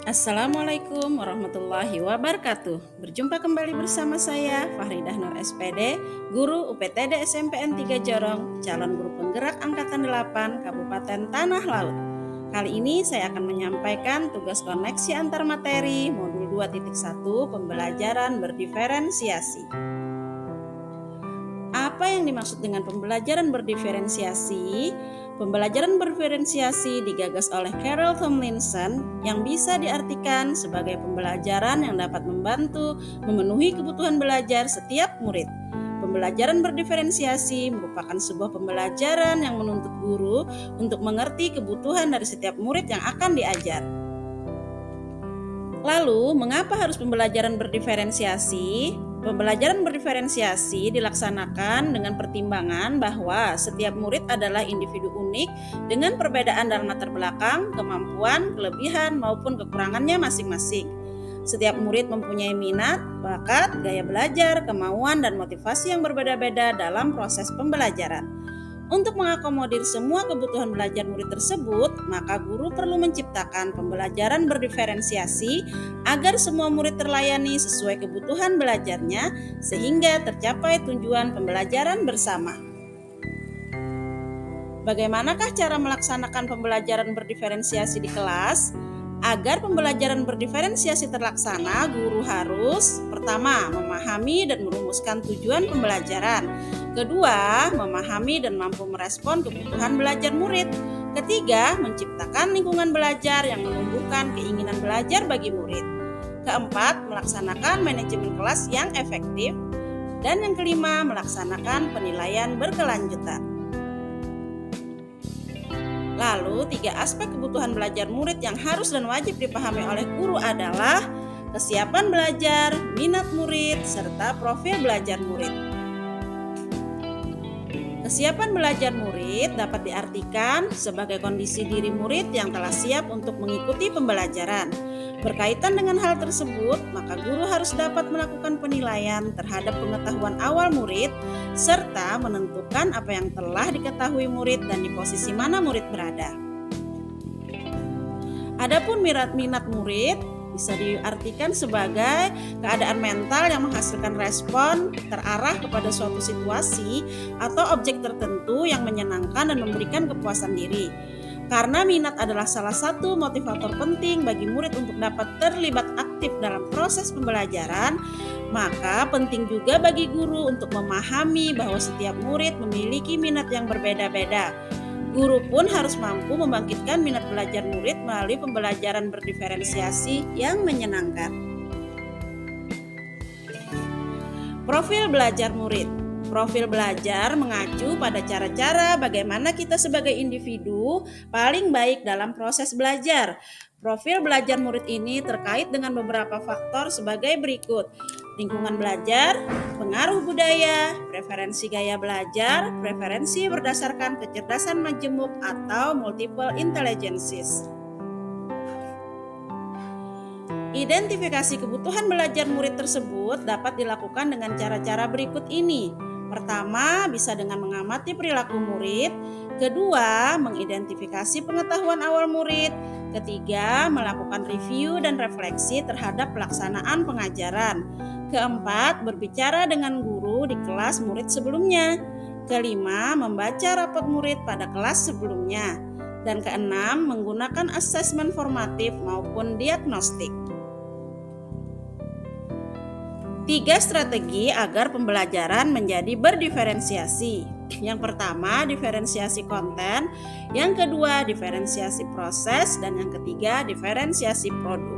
Assalamualaikum warahmatullahi wabarakatuh. Berjumpa kembali bersama saya Fahridah Nur SPD, guru UPTD SMPN 3 Jorong, calon guru penggerak angkatan 8 Kabupaten Tanah Laut. Kali ini saya akan menyampaikan tugas koneksi antar materi modul 2.1 pembelajaran berdiferensiasi. Apa yang dimaksud dengan pembelajaran berdiferensiasi? Pembelajaran berdiferensiasi digagas oleh Carol Tomlinson yang bisa diartikan sebagai pembelajaran yang dapat membantu memenuhi kebutuhan belajar setiap murid. Pembelajaran berdiferensiasi merupakan sebuah pembelajaran yang menuntut guru untuk mengerti kebutuhan dari setiap murid yang akan diajar. Lalu, mengapa harus pembelajaran berdiferensiasi? Pembelajaran berdiferensiasi dilaksanakan dengan pertimbangan bahwa setiap murid adalah individu unik dengan perbedaan dalam latar belakang, kemampuan, kelebihan, maupun kekurangannya masing-masing. Setiap murid mempunyai minat, bakat, gaya belajar, kemauan, dan motivasi yang berbeda-beda dalam proses pembelajaran. Untuk mengakomodir semua kebutuhan belajar murid tersebut, maka guru perlu menciptakan pembelajaran berdiferensiasi agar semua murid terlayani sesuai kebutuhan belajarnya sehingga tercapai tujuan pembelajaran bersama. Bagaimanakah cara melaksanakan pembelajaran berdiferensiasi di kelas? Agar pembelajaran berdiferensiasi terlaksana, guru harus pertama, memahami dan merumuskan tujuan pembelajaran. Kedua, memahami dan mampu merespon kebutuhan belajar murid. Ketiga, menciptakan lingkungan belajar yang menumbuhkan keinginan belajar bagi murid. Keempat, melaksanakan manajemen kelas yang efektif. Dan yang kelima, melaksanakan penilaian berkelanjutan. Lalu, 3 aspek kebutuhan belajar murid yang harus dan wajib dipahami oleh guru adalah kesiapan belajar, minat murid, serta profil belajar murid. Kesiapan belajar murid dapat diartikan sebagai kondisi diri murid yang telah siap untuk mengikuti pembelajaran. Berkaitan dengan hal tersebut, maka guru harus dapat melakukan penilaian terhadap pengetahuan awal murid, serta menentukan apa yang telah diketahui murid dan di posisi mana murid berada. Adapun minat murid bisa diartikan sebagai keadaan mental yang menghasilkan respon terarah kepada suatu situasi atau objek tertentu yang menyenangkan dan memberikan kepuasan diri. Karena minat adalah salah satu motivator penting bagi murid untuk dapat terlibat aktif dalam proses pembelajaran, maka penting juga bagi guru untuk memahami bahwa setiap murid memiliki minat yang berbeda-beda. Guru pun harus mampu membangkitkan minat belajar murid melalui pembelajaran berdiferensiasi yang menyenangkan. Profil belajar murid. Profil belajar mengacu pada cara-cara bagaimana kita sebagai individu paling baik dalam proses belajar. Profil belajar murid ini terkait dengan beberapa faktor sebagai berikut: lingkungan belajar, pengaruh budaya, preferensi gaya belajar, preferensi berdasarkan kecerdasan majemuk atau multiple intelligences. Identifikasi kebutuhan belajar murid tersebut dapat dilakukan dengan cara-cara berikut ini. Pertama, bisa dengan mengamati perilaku murid. Kedua, mengidentifikasi pengetahuan awal murid. Ketiga, melakukan review dan refleksi terhadap pelaksanaan pengajaran. Keempat, berbicara dengan guru di kelas murid sebelumnya. Kelima, membaca rapot murid pada kelas sebelumnya. Dan keenam, menggunakan asesmen formatif maupun diagnostik. 3 strategi agar pembelajaran menjadi berdiferensiasi. Yang pertama, diferensiasi konten. Yang kedua, diferensiasi proses. Dan yang ketiga, diferensiasi produk.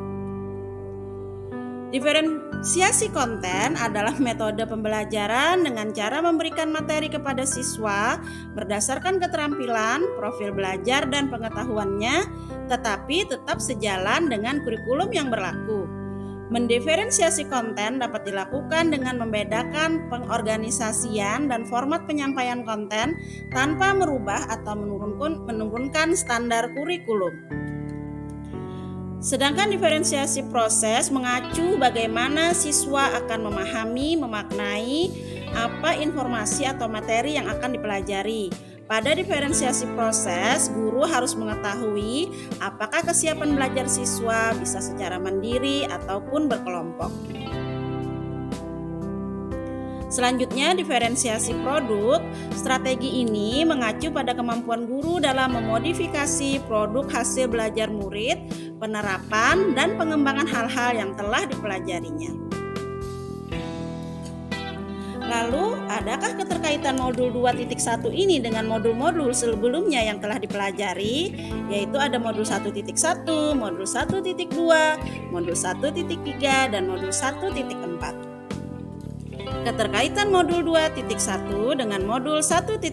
Diferensiasi konten adalah metode pembelajaran dengan cara memberikan materi kepada siswa berdasarkan keterampilan, profil belajar, dan pengetahuannya, tetapi tetap sejalan dengan kurikulum yang berlaku. Mendiferensiasi konten dapat dilakukan dengan membedakan pengorganisasian dan format penyampaian konten tanpa merubah atau menurunkan standar kurikulum. Sedangkan diferensiasi proses mengacu bagaimana siswa akan memahami, memaknai apa informasi atau materi yang akan dipelajari. Pada diferensiasi proses, guru harus mengetahui apakah kesiapan belajar siswa bisa secara mandiri ataupun berkelompok. Selanjutnya, diferensiasi produk. Strategi ini mengacu pada kemampuan guru dalam memodifikasi produk hasil belajar murid, penerapan, dan pengembangan hal-hal yang telah dipelajarinya. Lalu, adakah keterkaitan modul 2.1 ini dengan modul-modul sebelumnya yang telah dipelajari? Yaitu ada modul 1.1, modul 1.2, modul 1.3, dan modul 1.4. Keterkaitan modul 2.1 dengan modul 1.1.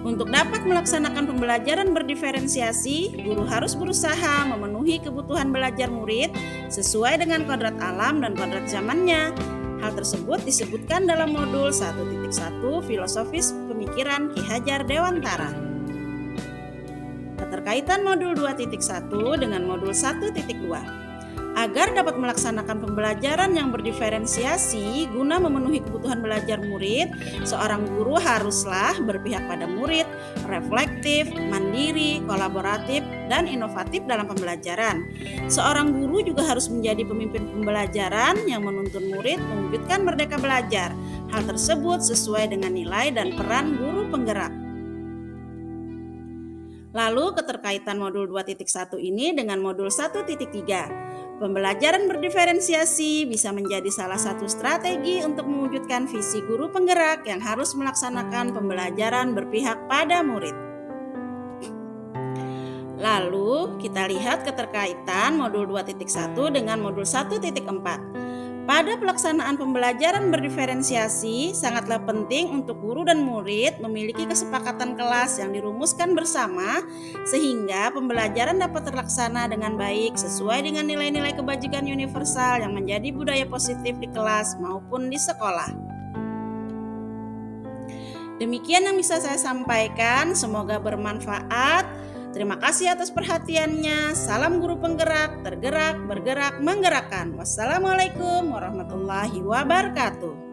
Untuk dapat melaksanakan pembelajaran berdiferensiasi, guru harus berusaha memenuhi kebutuhan belajar murid sesuai dengan kodrat alam dan kodrat zamannya. Hal tersebut disebutkan dalam modul 1.1 Filosofis Pemikiran Ki Hajar Dewantara. Keterkaitan modul 2.1 dengan modul 1.2. Agar dapat melaksanakan pembelajaran yang berdiferensiasi guna memenuhi kebutuhan belajar murid, seorang guru haruslah berpihak pada murid, reflektif, mandiri, kolaboratif, dan inovatif dalam pembelajaran. Seorang guru juga harus menjadi pemimpin pembelajaran yang menuntun murid mewujudkan merdeka belajar. Hal tersebut sesuai dengan nilai dan peran guru penggerak. Lalu keterkaitan modul 2.1 ini dengan modul 1.3. Pembelajaran berdiferensiasi bisa menjadi salah satu strategi untuk mewujudkan visi guru penggerak yang harus melaksanakan pembelajaran berpihak pada murid. Lalu kita lihat keterkaitan modul 2.1 dengan modul 1.4. Pada pelaksanaan pembelajaran berdiferensiasi, sangatlah penting untuk guru dan murid memiliki kesepakatan kelas yang dirumuskan bersama sehingga pembelajaran dapat terlaksana dengan baik sesuai dengan nilai-nilai kebajikan universal yang menjadi budaya positif di kelas maupun di sekolah. Demikian yang bisa saya sampaikan, semoga bermanfaat. Terima kasih atas perhatiannya. Salam guru penggerak, tergerak, bergerak, menggerakkan. Wassalamualaikum warahmatullahi wabarakatuh.